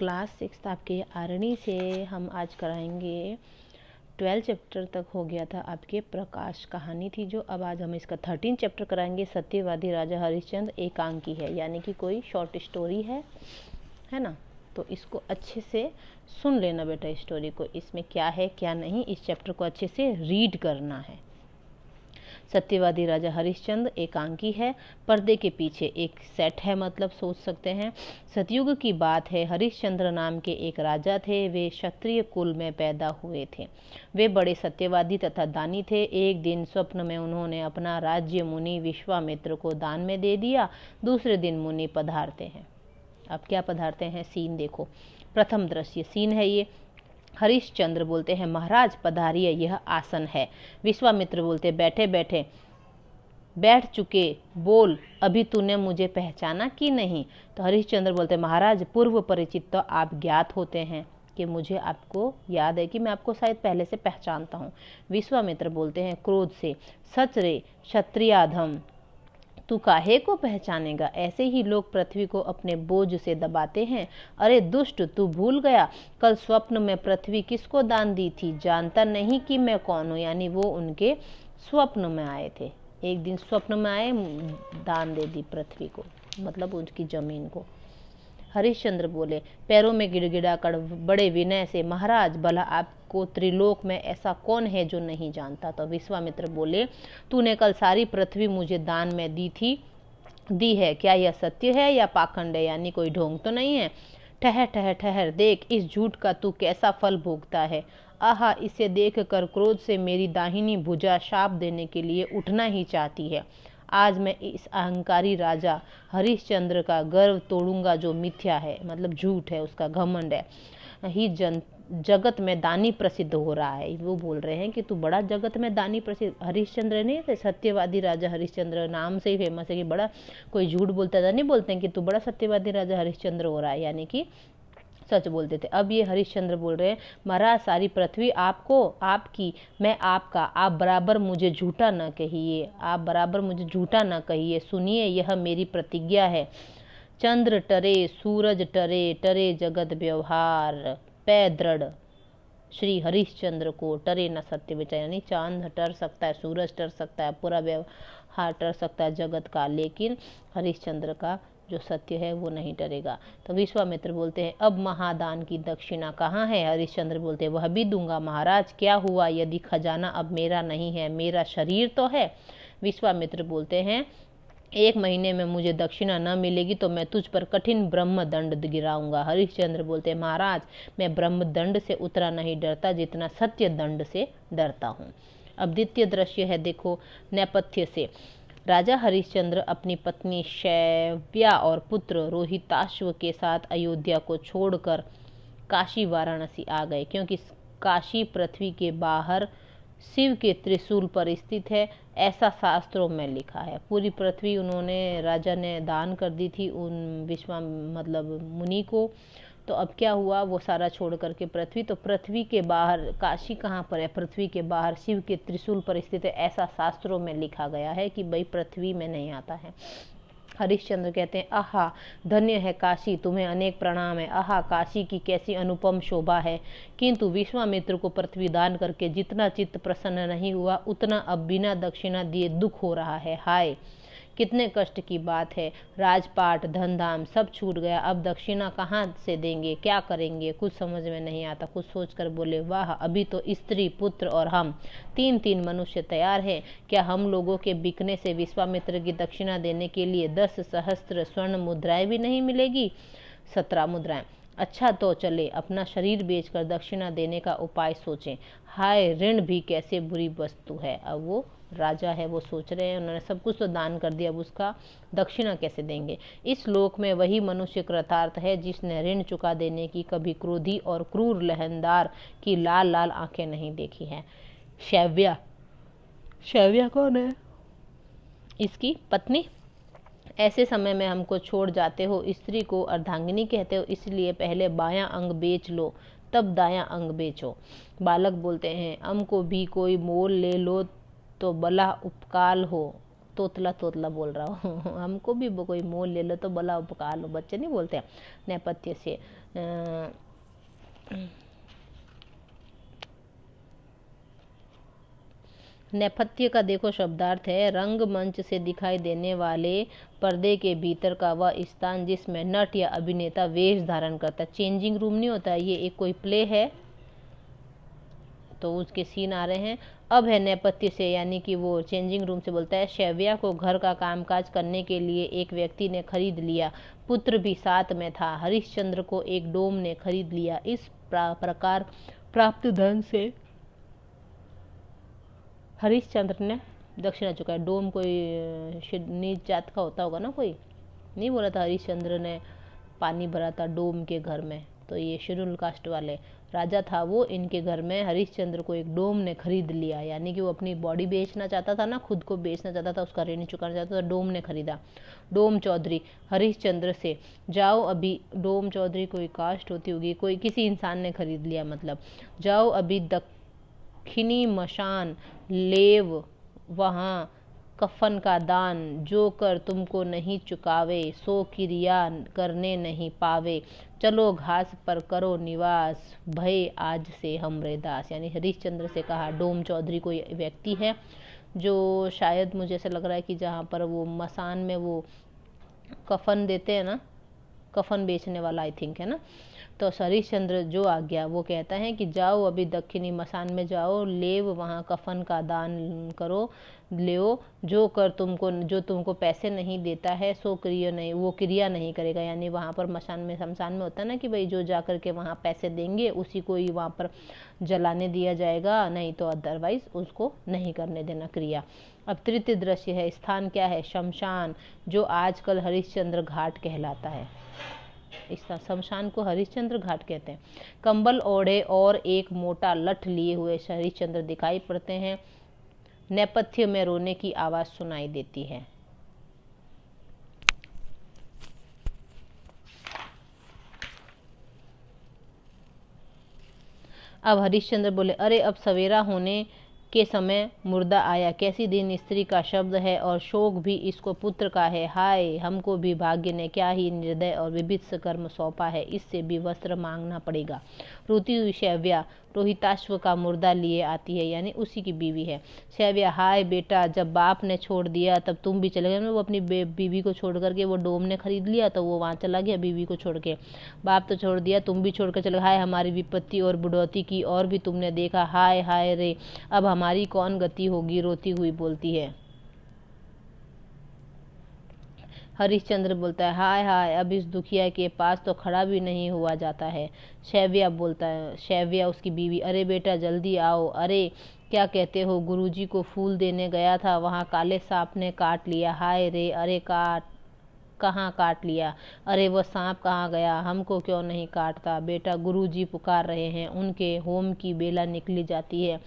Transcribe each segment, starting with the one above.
Class 6 आपके आरणी से हम आज कराएंगे 12 चैप्टर तक हो गया था आपके प्रकाश कहानी थी जो। अब आज हम इसका 13 चैप्टर कराएंगे। सत्यवादी राजा हरिश्चंद्र एकांकी है, यानी कि कोई शॉर्ट स्टोरी है ना। तो इसको अच्छे से सुन लेना बेटा, स्टोरी को, इसमें क्या है क्या नहीं, इस चैप्टर को अच्छे से रीड करना है। सत्यवादी राजा हरिश्चंद्र एकांकी है। पर्दे के पीछे एक सेट है, मतलब सोच सकते हैं। सतयुग की बात है। हरिश्चंद्र नाम के एक राजा थे। वे क्षत्रिय कुल में पैदा हुए थे। वे बड़े सत्यवादी तथा दानी थे। एक दिन स्वप्न में उन्होंने अपना राज्य मुनि विश्वामित्र को दान में दे दिया। दूसरे दिन मुनि पधारते हैं। अब क्या पधारते हैं, सीन देखो। प्रथम दृश्य सीन है ये। हरिश्चंद्र बोलते हैं, महाराज पधारिए, यह आसन है। विश्वामित्र बोलते, बैठे बैठे बैठ चुके, बोल अभी तूने मुझे पहचाना कि नहीं। तो हरिश्चंद्र बोलते, महाराज पूर्व परिचित तो आप ज्ञात होते हैं कि मुझे आपको याद है कि मैं आपको शायद पहले से पहचानता हूँ। विश्वामित्र बोलते हैं क्रोध से, सच रे क्षत्रियाधम, तू काहे को पहचानेगा। ऐसे ही लोग पृथ्वी को अपने बोझ से दबाते हैं। अरे दुष्ट, तू भूल गया कल स्वप्न में पृथ्वी किसको दान दी थी। जानता नहीं कि मैं कौन हूँ। यानी वो उनके स्वप्न में आए थे। एक दिन स्वप्न में आए, दान दे दी पृथ्वी को, मतलब उनकी जमीन को। हरिश्चंद्र बोले पैरों में गिड़गिड़ा कर बड़े विनय से, महाराज भला आपको त्रिलोक में ऐसा कौन है जो नहीं जानता। तो विश्वामित्र बोले, तूने कल सारी पृथ्वी मुझे दान में दी है, क्या यह सत्य है या पाखंड है, यानी कोई ढोंग तो नहीं है। ठहर ठहर ठहर, देख इस झूठ का तू कैसा फल भोगता है। आहा, इसे देख कर क्रोध से मेरी दाहिनी भुजा शाप देने के लिए उठना ही चाहती है। आज मैं इस अहंकारी राजा हरिश्चंद्र का गर्व तोड़ूंगा, जो मिथ्या है, मतलब झूठ है, उसका घमंड है। ही जगत में दानी प्रसिद्ध हो रहा है। वो बोल रहे हैं कि तू बड़ा जगत में दानी प्रसिद्ध। हरिश्चंद्र नहीं थे, सत्यवादी राजा हरिश्चंद्र नाम से ही फेमस है कि बड़ा कोई झूठ बोलता था, नहीं बोलते हैं कि तू बड़ा सत्यवादी राजा हरिश्चंद्र हो रहा है, यानी कि सच बोलते थे। अब ये हरिश्चंद्र बोल रहे हैं, महाराज सारी पृथ्वी आपको, आपकी, मैं आपका, आप बराबर मुझे झूठा न कहिए, आप बराबर मुझे झूठा न कहिए। सुनिए, यह मेरी प्रतिज्ञा है। चंद्र टरे, सूरज टरे, टरे जगत व्यवहार, पै दृढ़ श्री हरिश्चंद्र को टरे न सत्य विचार। यानी चांद टर सकता है, सूरज टर सकता है, पूरा व्यवहार टर सकता है जगत का, लेकिन हरिश्चंद्र का जो सत्य है वो नहीं टरेगा। तो विश्वामित्र बोलते हैं, अब महादान की दक्षिणा कहाँ है। हरिश्चंद्र बोलते हैं, वह भी दूंगा महाराज। क्या हुआ यदि खजाना अब मेरा नहीं है, मेरा शरीर तो है। विश्वामित्र बोलते हैं, 1 महीने में मुझे दक्षिणा न मिलेगी तो मैं तुझ पर कठिन ब्रह्म दंड गिराऊंगा। हरिश्चंद्र बोलते हैं, महाराज मैं ब्रह्म दंड से उतना नहीं डरता जितना सत्य दंड से डरता हूँ। अब द्वितीय दृश्य है, देखो नेपथ्य से। राजा हरिश्चंद्र अपनी पत्नी शैव्या और पुत्र रोहिताश्व के साथ अयोध्या को छोड़कर काशी वाराणसी आ गए, क्योंकि काशी पृथ्वी के बाहर शिव के त्रिशूल पर स्थित है, ऐसा शास्त्रों में लिखा है। पूरी पृथ्वी उन्होंने, राजा ने दान कर दी थी उन मतलब मुनि को। तो अब क्या हुआ, वो सारा छोड़ करके पृथ्वी, तो पृथ्वी के बाहर, काशी कहाँ पर है, पृथ्वी के बाहर शिव के त्रिशूल पर स्थित है, ऐसा शास्त्रों में लिखा गया है कि भाई पृथ्वी में नहीं आता है। हरिश्चंद्र कहते हैं, आहा धन्य है काशी, तुम्हें अनेक प्रणाम है। आहा काशी की कैसी अनुपम शोभा है। किंतु विश्वामित्र को पृथ्वी दान करके जितना चित्त प्रसन्न नहीं हुआ, उतना अब बिना दक्षिणा दिए दुख हो रहा है। हाय कितने कष्ट की बात है। राजपाट धन धाम सब छूट गया, अब दक्षिणा कहाँ से देंगे, क्या करेंगे, कुछ समझ में नहीं आता। कुछ सोचकर बोले, वाह अभी तो स्त्री पुत्र और हम 3 मनुष्य तैयार हैं। क्या हम लोगों के बिकने से विश्वामित्र की दक्षिणा देने के लिए 10 सहस्त्र स्वर्ण मुद्राएं भी नहीं मिलेगी। 17 मुद्राएं। अच्छा तो चले अपना शरीर बेचकर दक्षिणा देने का उपाय सोचें। हाय ऋण भी कैसे बुरी वस्तु है। अब वो राजा है, वो सोच रहे हैं, उन्होंने सब कुछ तो दान कर दिया, अब उसका दक्षिणा कैसे देंगे। इस लोक में वही मनुष्य कृतार्थ है जिसने ऋण चुका देने की कभी क्रोधी और क्रूर लहनदार की लाल लाल आंखें नहीं देखी हैं। शैव्या कौन है, इसकी पत्नी। ऐसे समय में हमको छोड़ जाते हो। स्त्री को अर्धांगिनी कहते हो, इसलिए पहले बायां अंग बेच लो, तब दायां अंग बेचो। बालक बोलते हैं, हमको भी कोई मोल ले लो तो भला उपकाल हो, तोतला तोतला बोल रहा हूँ। हमको भी कोई मोल ले लो तो बुलाओ पका लो, बच्चे नहीं बोलते हैं। नेपथ्य से नेपथ्य का देखो शब्दार्थ है रंगमंच से दिखाई देने वाले पर्दे के भीतर का वह स्थान जिसमें नट या अभिनेता वेश धारण करता है। चेंजिंग रूम नहीं होता, ये एक कोई प्ले है तो उसके सीन आ रहे हैं। अब है नेपथ्य से, यानी कि वो चेंजिंग रूम से बोलता है शैव्या को घर का कामकाज करने के लिए एक व्यक्ति ने खरीद लिया, पुत्र भी साथ में था। हरिश्चंद्र को एक डोम ने खरीद लिया। इस प्रकार प्राप्त धन से हरिश्चंद्र ने दक्षिणा चुका है। डोम कोई नीच जात का होता होगा ना, कोई नहीं बोला था हरिश्चंद्र ने पानी भरा था डोम के घर में, तो ये शेड्यूल कास्ट वाले राजा था वो, इनके घर में हरिश्चंद्र को एक डोम ने खरीद लिया, यानी कि वो अपनी बॉडी बेचना चाहता था ना, खुद को बेचना चाहता था, उसका ऋण चुकाना चाहता था, डोम ने खरीदा। डोम चौधरी हरिश्चंद्र से, जाओ अभी, डोम चौधरी कोई कास्ट होती होगी, कोई किसी इंसान ने खरीद लिया मतलब, जाओ अभी दक्षिणी मशान लेव वहाँ कफन का दान, जो कर तुमको नहीं चुकावे सो क्रिया करने नहीं पावे, चलो घास पर करो निवास, भय आज से हमरे दास। यानी हरिश्चंद्र से कहा। डोम चौधरी कोई व्यक्ति है जो शायद मुझे ऐसा लग रहा है कि जहाँ पर वो मसान में वो कफन देते हैं ना, कफन बेचने वाला आई थिंक है ना, तो हरिश्चंद्र जो आ गया वो कहता है कि जाओ अभी दक्षिणी मसान में जाओ, लेव वहाँ कफन का दान करो, लेओ, जो तुमको पैसे नहीं देता है सो क्रिया नहीं, वो क्रिया नहीं करेगा। यानी वहाँ पर मसान में, शमशान में होता है ना कि भाई जो जा करके वहाँ पैसे देंगे उसी को ही वहाँ पर जलाने दिया जाएगा, नहीं तो अदरवाइज उसको नहीं करने देना क्रिया। अब तृतीय दृश्य है, स्थान क्या है, शमशान, जो आजकल हरिश्चंद्र घाट कहलाता है। इस शमशान को हरिश्चंद्र घाट कहते हैं। कंबल ओढ़े और एक मोटा लठ लिए हुए हरिश्चंद्र दिखाई पड़ते हैं। नेपथ्य में रोने की आवाज सुनाई देती है। अब हरिश्चंद्र बोले, अरे अब सवेरा होने के समय मुर्दा आया, कैसी दिन स्त्री का शब्द है और शोक भी इसको पुत्र का है। हाय, हमको भी भाग्य ने क्या ही निर्दय और विभत्स कर्म सौंपा है, इससे भी वस्त्र मांगना पड़ेगा। रोती हुई शैव्या रोहिताश्व का मुर्दा लिए आती है, यानी उसी की बीवी है। शैव्या, हाय बेटा, जब बाप ने छोड़ दिया तब तुम भी चले गए। वो अपनी बीवी को छोड़ करके, वो डोम ने खरीद लिया तो वो वहाँ चला गया बीवी को छोड़ के, बाप तो छोड़ दिया, तुम भी छोड़ कर चले गए। हाय हमारी विपत्ति और बुढ़ौती की, और भी तुमने देखा, हाय हाय रे, अब हमारी कौन गति होगी, रोती हुई बोलती है। हरिश्चंद्र बोलता है, हाय हाय, अब इस दुखिया के पास तो खड़ा भी नहीं हुआ जाता है। शैव्या बोलता है, शैव्या उसकी बीवी, अरे बेटा जल्दी आओ। अरे क्या कहते हो, गुरुजी को फूल देने गया था, वहाँ काले सांप ने काट लिया। हाय रे, अरे कहाँ काट लिया, अरे वह सांप कहाँ गया, हमको क्यों नहीं काटता। बेटा गुरुजी पुकार रहे हैं, उनके होम की बेला निकली जाती है,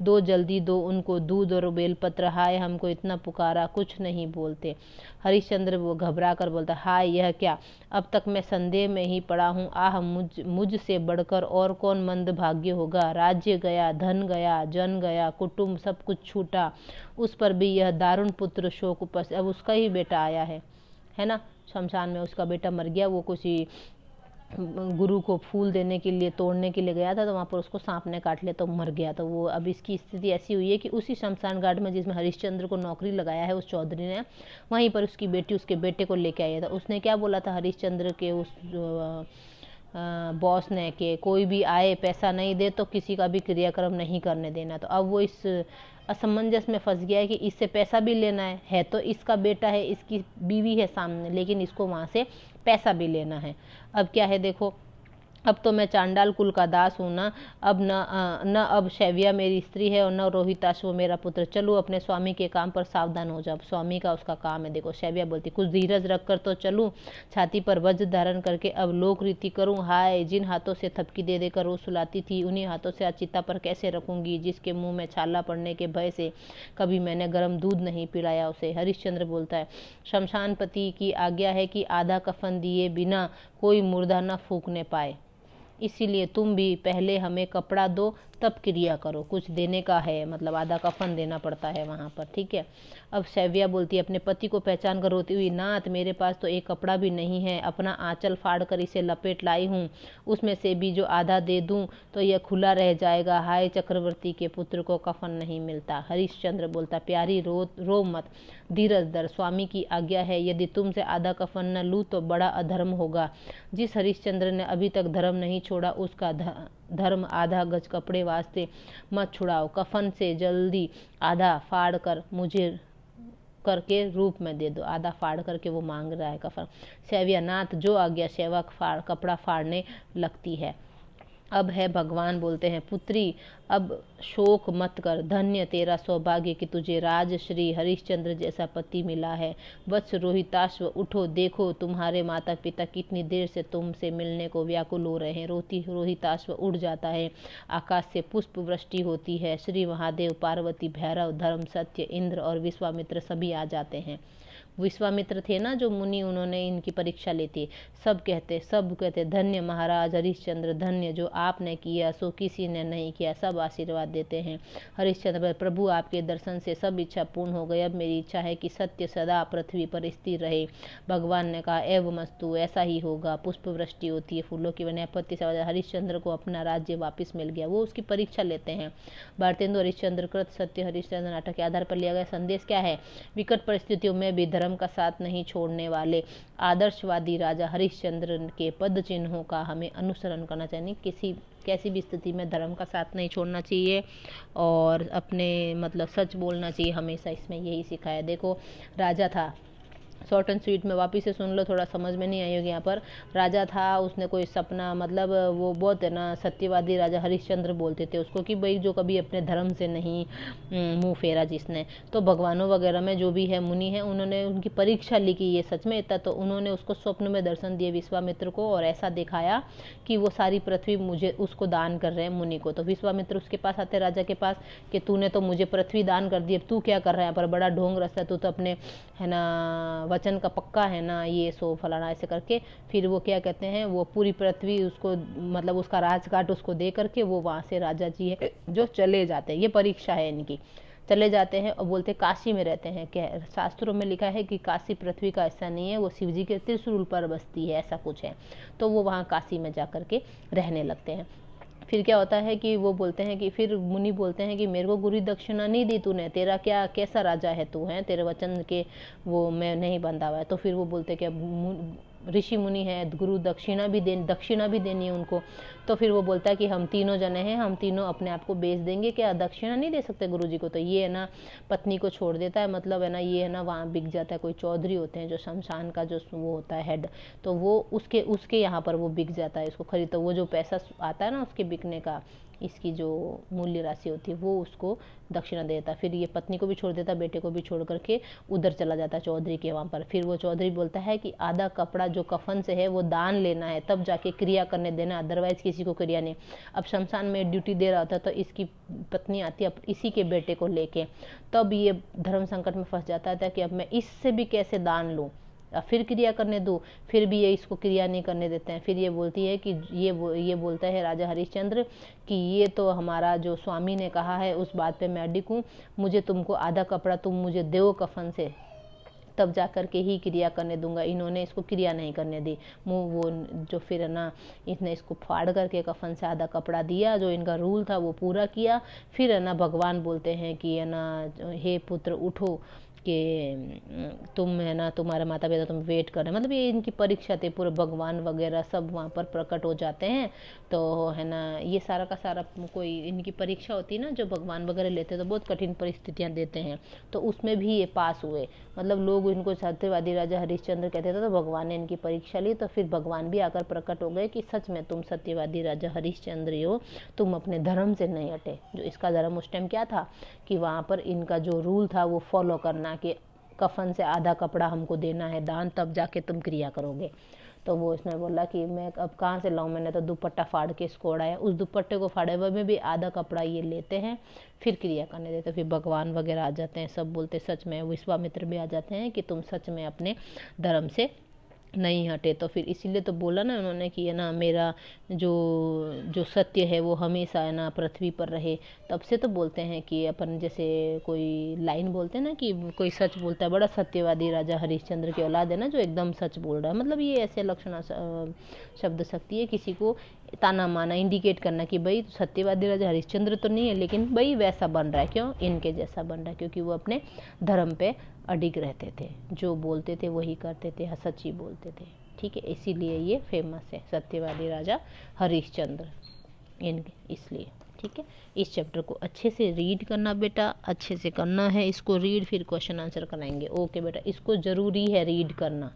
दो जल्दी दो उनको दूध और बेलपत्र। हाय हमको इतना पुकारा, कुछ नहीं बोलते। हरिश्चंद्र वो घबरा कर बोलता, हाय यह क्या, अब तक मैं संदेह में ही पड़ा हूँ। आह, मुझसे बढ़कर और कौन मंद भाग्य होगा। राज्य गया, धन गया, जन गया, कुटुंब सब कुछ छूटा, उस पर भी यह दारुण पुत्र शोक उपस्थित। अब उसका ही बेटा आया है ना, शमशान में उसका बेटा मर गया, वो किसी गुरु को फूल देने के लिए, तोड़ने के लिए गया था, तो वहाँ पर उसको सांप ने काट लिया तो मर गया। तो वो अब इसकी स्थिति ऐसी हुई है कि उसी शमशान घाट में जिसमें हरिश्चंद्र को नौकरी लगाया है उस चौधरी ने, वहीं पर उसकी बेटी उसके बेटे को लेके आई था। उसने क्या बोला था हरिश्चंद्र के उस बॉस ने कि कोई भी आए पैसा नहीं दे तो किसी का भी क्रियाक्रम नहीं करने देना। तो अब वो इस असमंजस में फंस गया है कि इससे पैसा भी लेना है तो इसका बेटा है, इसकी बीवी है सामने, लेकिन इसको वहाँ से पैसा भी लेना है। अब क्या है देखो, अब तो मैं चांडाल कुल का दास हूँ ना, अब न अब शैव्या मेरी स्त्री है और न रोहिताश्व मेरा पुत्र। चलो अपने स्वामी के काम पर सावधान हो जाओ। स्वामी का उसका काम है। देखो शैव्या बोलती, कुछ धीरज रख कर तो चलूँ, छाती पर वज्र धारण करके अब लोक रीति करूँ। हाय, जिन हाथों से थपकी दे देकर वो सुलाती थी, उन्हीं हाथों से आज चिता पर कैसे रखूंगी, जिसके मुंह में छाला पड़ने के भय से कभी मैंने गर्म दूध नहीं पिलाया उसे। हरिश्चंद्र बोलता है, शमशानपति की आज्ञा है कि आधा कफन दिए बिना कोई मुर्दा न फूकने पाए। इसीलिए तुम भी पहले हमें कपड़ा दो तब क्रिया करो। कुछ देने का है, मतलब आधा कफन देना पड़ता है वहाँ पर, ठीक है। अब सैव्या बोलती है अपने पति को पहचान कर रोती हुई, नाथ मेरे पास तो एक कपड़ा भी नहीं है, अपना आंचल फाड़ कर इसे लपेट लाई हूँ, उसमें से भी जो आधा दे दूँ तो यह खुला रह जाएगा। हाय चक्रवर्ती के पुत्र को कफन नहीं मिलता। हरिश्चंद्र बोलता, प्यारी रो मत, धीरज धर, स्वामी की आज्ञा है, यदि तुमसे आधा कफन न लूँ तो बड़ा अधर्म होगा। जिस हरिश्चंद्र ने अभी तक धर्म नहीं छोड़ा उसका धर्म आधा गज कपड़े वास्ते मत छुड़ाओ। कफन से जल्दी आधा फाड़ कर मुझे करके रूप में दे दो। आधा फाड़ करके वो मांग रहा है कफन। सैव्या, नाथ जो आज्ञा। सेवक कपड़ा फाड़ने लगती है। अब है भगवान बोलते हैं, पुत्री अब शोक मत कर, धन्य तेरा सौभाग्य कि तुझे राजश्री हरिश्चंद्र जैसा पति मिला है। वत्स रोहिताश्व उठो, देखो तुम्हारे माता पिता कितनी देर से तुमसे मिलने को व्याकुल हो रहे हैं। रोहिताश्व उड़ जाता है, आकाश से पुष्प वृष्टि होती है। श्री महादेव, पार्वती, भैरव, धर्म, सत्य, इंद्र और विश्वामित्र सभी आ जाते हैं। विश्वामित्र थे ना जो मुनि, उन्होंने इनकी परीक्षा ली थी। सब कहते धन्य महाराज हरिश्चंद्र, धन्य जो आपने किया सो किसी ने नहीं किया। सब आशीर्वाद देते हैं। हरिश्चंद्र, प्रभु आपके दर्शन से सब इच्छा पूर्ण हो गई। अब मेरी इच्छा है कि सत्य सदा पृथ्वी पर स्थिर रहे। भगवान ने कहा, एवमस्तु, ऐसा ही होगा। पुष्प वृष्टि होती है, फूलों की बने आपत्ति से हरिश्चंद्र को अपना राज्य वापिस मिल गया। वो उसकी परीक्षा लेते हैं। भारतेंदु हरिश्चंद्र कृत सत्य हरिश्चंद्र नाटक के आधार पर लिया गया संदेश क्या है? विकट परिस्थितियों में भी धर्म का साथ नहीं छोड़ने वाले आदर्शवादी राजा हरिश्चंद्र के पद चिन्हों का हमें अनुसरण करना चाहिए। कैसी भी स्थिति में धर्म का साथ नहीं छोड़ना चाहिए और अपने मतलब सच बोलना चाहिए हमेशा। इसमें यही सिखाया। देखो राजा था, शॉर्ट एंड स्वीट में वापिस से सुन लो, थोड़ा समझ में नहीं आई होगी। यहाँ पर राजा था, उसने कोई सपना, मतलब वो बहुत है ना सत्यवादी राजा हरिश्चंद्र बोलते थे उसको कि भाई जो कभी अपने धर्म से नहीं मुंह फेरा जिसने, तो भगवानों वगैरह में जो भी है मुनि है, उन्होंने उनकी परीक्षा ली कि ये सच में इतना, तो उन्होंने उसको स्वप्न में दर्शन दिए विश्वामित्र को और ऐसा दिखाया कि वो सारी पृथ्वी मुझे उसको दान कर रहे हैं मुनि को। तो विश्वामित्र उसके पास आते राजा के पास कि तूने तो मुझे पृथ्वी दान कर दी, अब तू क्या कर रहा है यहाँ पर, बड़ा ढोंग रचता है, तू तो अपने है ना वचन का पक्का है ना, ये सो फलाना ऐसे करके। फिर वो क्या कहते हैं, वो पूरी पृथ्वी उसको मतलब उसका राजघाट उसको दे करके वो वहाँ से राजा जी है जो चले जाते हैं। ये परीक्षा है इनकी। चले जाते हैं और बोलते काशी में रहते हैं। क्या शास्त्रों में लिखा है कि काशी पृथ्वी का ऐसा नहीं है, वो शिव जी के त्रिशूल पर बसती है, ऐसा कुछ है। तो वो वहाँ काशी में जा करके रहने लगते हैं। फिर क्या होता है कि वो बोलते हैं कि फिर मुनि बोलते हैं कि मेरे को गुरु दक्षिणा नहीं दी तूने, तेरा क्या कैसा राजा है तू, है तेरे वचन के वो मैं नहीं बंधा हुआ है। तो फिर वो बोलते कि ऋषि मुनि है, गुरु दक्षिणा भी देनी है उनको। तो फिर वो बोलता है कि हम तीनों जने हैं, हम तीनों अपने आप को बेच देंगे, क्या दक्षिणा नहीं दे सकते गुरु जी को। तो ये है ना पत्नी को छोड़ देता है, मतलब है ना ये है ना वहाँ बिक जाता है। कोई चौधरी होते हैं जो शमशान का जो वो होता है हेड, तो वो उसके यहाँ पर वो बिक जाता है, इसको खरीद। तो वो जो पैसा आता है ना उसके बिकने का, इसकी जो मूल्य राशि होती है वो उसको दक्षिणा देता है। फिर ये पत्नी को भी छोड़ देता, बेटे को भी छोड़ करके उधर चला जाता है चौधरी के वहाँ पर। फिर वो चौधरी बोलता है कि आधा कपड़ा जो कफन से है वो दान लेना है, तब जाके क्रिया करने देना, अदरवाइज किसी को क्रिया नहीं। अब शमशान में ड्यूटी दे रहा होता तो इसकी पत्नी आती है इसी के बेटे को लेके, तब ये धर्म संकट में फंस जाता था कि अब मैं इससे भी कैसे दान लूँ, फिर क्रिया करने दो। फिर भी ये इसको क्रिया नहीं करने देते हैं। फिर ये बोलती है कि ये बोलता है राजा हरिश्चंद्र कि ये तो हमारा जो स्वामी ने कहा है उस बात पे मैं अडिग हूँ, मुझे तुमको आधा कपड़ा तुम मुझे दो कफन से, तब जा कर के ही क्रिया करने दूंगा। इन्होंने इसको क्रिया नहीं करने दी। मुँह वो जो फिर है ना इसने इसको फाड़ करके कफन से आधा कपड़ा दिया, जो इनका रूल था वो पूरा किया। फिर है ना भगवान बोलते हैं कि है ना हे पुत्र उठो कि तुम है ना तुम्हारे माता पिता तुम वेट कर रहे हैं, मतलब ये इनकी परीक्षा थी। पूरे भगवान वगैरह सब वहाँ पर प्रकट हो जाते हैं। तो है ना ये सारा का सारा कोई इनकी परीक्षा होती है ना, जो भगवान वगैरह लेते हैं तो बहुत कठिन परिस्थितियाँ देते हैं, तो उसमें भी ये पास हुए। मतलब लोग इनको सत्यवादी राजा हरिश्चंद्र कहते थे, तो भगवान ने इनकी परीक्षा ली। तो फिर भगवान भी आकर प्रकट हो गए कि सच में तुम सत्यवादी राजा हरिश्चंद्र हो, तुम अपने धर्म से नहीं हटे। जो इसका धर्म उस टाइम क्या था कि वहाँ पर इनका जो रूल था वो फॉलो करना, कि कफन से आधा कपड़ा हमको देना है दान, तब जाके तुम क्रिया करोगे। तो वो इसने बोला कि मैं अब कहाँ से लाऊं, मैंने तो दुपट्टा फाड़ के इसको उड़ाया। उस दुपट्टे को फाड़े हुए में भी आधा कपड़ा ये लेते हैं, फिर क्रिया करने देते। फिर भगवान वगैरह आ जाते हैं, सब बोलते सच में। विश्वामित्र भी आ जाते हैं कि तुम सच में अपने धर्म से नहीं हटे। तो फिर इसीलिए तो बोला ना उन्होंने कि है ना, मेरा जो जो सत्य है वो हमेशा है ना पृथ्वी पर रहे। तब से तो बोलते हैं कि अपन जैसे कोई लाइन बोलते हैं ना कि कोई सच बोलता है, बड़ा सत्यवादी राजा हरिश्चंद्र की औलाद है ना जो एकदम सच बोल रहा है, मतलब ये ऐसे लक्षण शब्द शक्ति है किसी को ताना माना, इंडिकेट करना कि भाई सत्यवादी राजा हरिश्चंद्र तो नहीं है लेकिन भाई वैसा बन रहा है, क्यों, इनके जैसा बन रहा है, क्योंकि वो अपने धर्म पे अडिग रहते थे, जो बोलते थे वही करते थे, सच ही बोलते थे। ठीक है, इसीलिए ये फेमस है सत्यवादी राजा हरिश्चंद्र इनके, इसलिए। ठीक है, इस चैप्टर को अच्छे से रीड करना बेटा, अच्छे से करना है इसको रीड, फिर क्वेश्चन आंसर कराएंगे। ओके बेटा, इसको ज़रूरी है रीड करना।